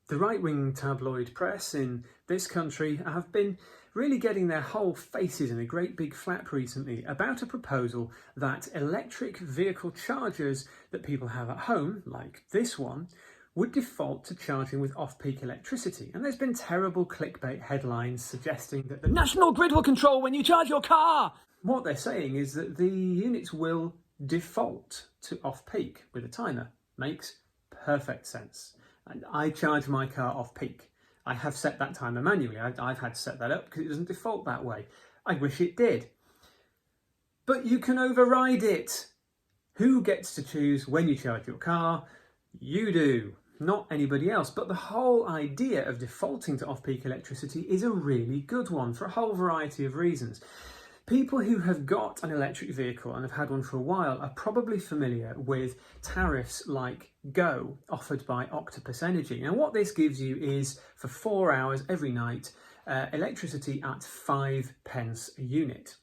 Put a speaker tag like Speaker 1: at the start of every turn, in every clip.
Speaker 1: The right-wing tabloid press in this country have been really getting their whole faces in a great big flap recently about a proposal that electric vehicle chargers that people have at home, like this one, would default to charging with off-peak electricity. And there's been terrible clickbait headlines suggesting that the national grid will control when you charge your car. What they're saying is that the units will default to off-peak with a timer. Makes perfect sense. And I charge my car off-peak. I have set that timer manually. I've had to set that up because it doesn't default that way. I wish it did. But you can override it. Who gets to choose when you charge your car? You do, not anybody else. But the whole idea of defaulting to off-peak electricity is a really good one for a whole variety of reasons. People who have got an electric vehicle and have had one for a while are probably familiar with tariffs like Go offered by Octopus Energy. Now what this gives you is for 4 hours every night electricity at 5p a unit.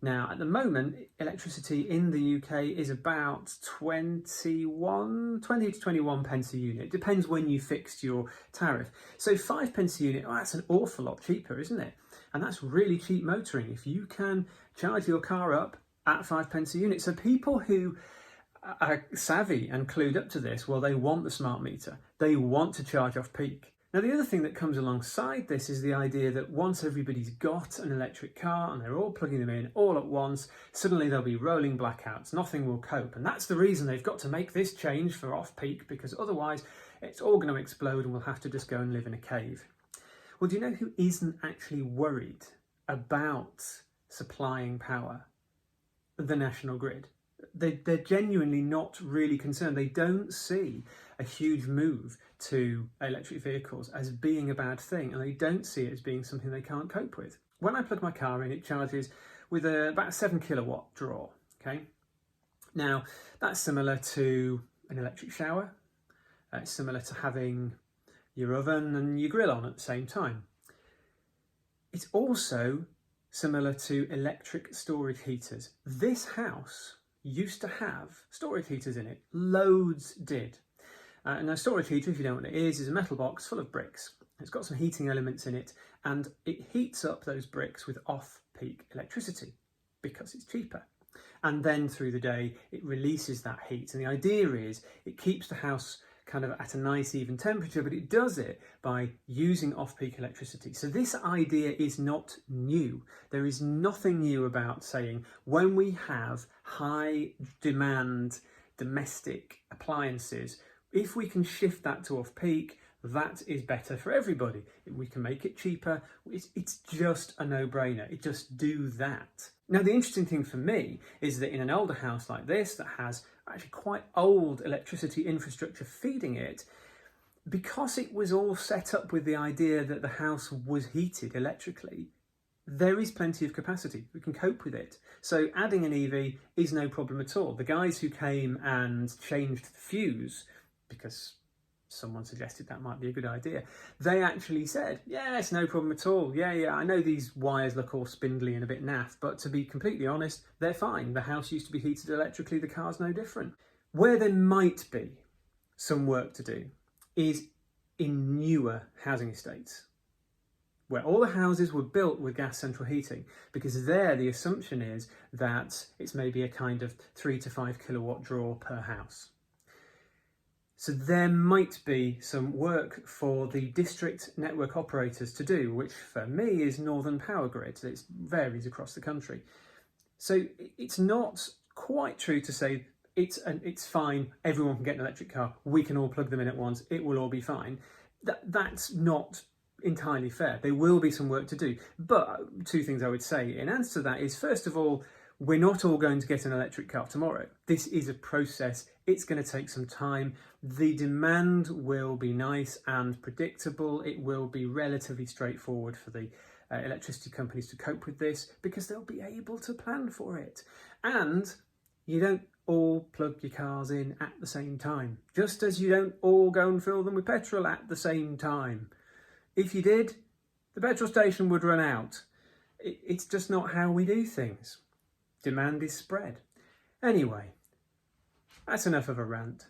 Speaker 1: Now at the moment electricity in the UK is about 20 to 21p a unit. It depends when you fixed your tariff. So 5p a unit, oh, that's an awful lot cheaper, isn't it? And that's really cheap motoring if you can charge your car up at 5p a unit. So people who are savvy and clued up to this, well, they want the smart meter. They want to charge off peak. Now, the other thing that comes alongside this is the idea that once everybody's got an electric car and they're all plugging them in all at once, suddenly there'll be rolling blackouts. Nothing will cope. And that's the reason they've got to make this change for off peak, because otherwise it's all going to explode and we'll have to just go and live in a cave. Well, do you know who isn't actually worried about supplying power? The national grid. They're genuinely not really concerned. They don't see a huge move to electric vehicles as being a bad thing, and they don't see it as being something they can't cope with. When I plug my car in, it charges with about a 7 kilowatt draw. Okay, now that's similar to an electric shower. It's similar to having your oven and your grill on at the same time. It's also similar to electric storage heaters. This house used to have storage heaters in it. Loads did. And a storage heater, if you don't know what it is a metal box full of bricks. It's got some heating elements in it, and it heats up those bricks with off-peak electricity because it's cheaper. And then through the day, it releases that heat. And the idea is it keeps the house kind of at a nice even temperature, but it does it by using off-peak electricity. So this idea is not new. There is nothing new about saying when we have high demand domestic appliances, if we can shift that to off-peak, that is better for everybody. We can make it cheaper. It's just a no-brainer. It just do that. Now, the interesting thing for me is that in an older house like this that has actually quite old electricity infrastructure feeding it, because it was all set up with the idea that the house was heated electrically, there is plenty of capacity. We can cope with it. So adding an EV is no problem at all. The guys who came and changed the fuse, because someone suggested that might be a good idea, they actually said, yeah, it's no problem at all. Yeah, I know these wires look all spindly and a bit naff, but to be completely honest, they're fine. The house used to be heated electrically, the car's no different. Where there might be some work to do is in newer housing estates, where all the houses were built with gas central heating, because there the assumption is that it's maybe a kind of 3 to 5 kilowatt draw per house. So there might be some work for the district network operators to do, which for me is Northern Power Grid. It varies across the country. So it's not quite true to say it's fine, everyone can get an electric car, we can all plug them in at once, it will all be fine. That's not entirely fair. There will be some work to do. But two things I would say in answer to that is, first of all, we're not all going to get an electric car tomorrow. This is a process. It's going to take some time. The demand will be nice and predictable. It will be relatively straightforward for the electricity companies to cope with this because they'll be able to plan for it. And you don't all plug your cars in at the same time, just as you don't all go and fill them with petrol at the same time. If you did, the petrol station would run out. It's just not how we do things. Demand is spread. Anyway, that's enough of a rant.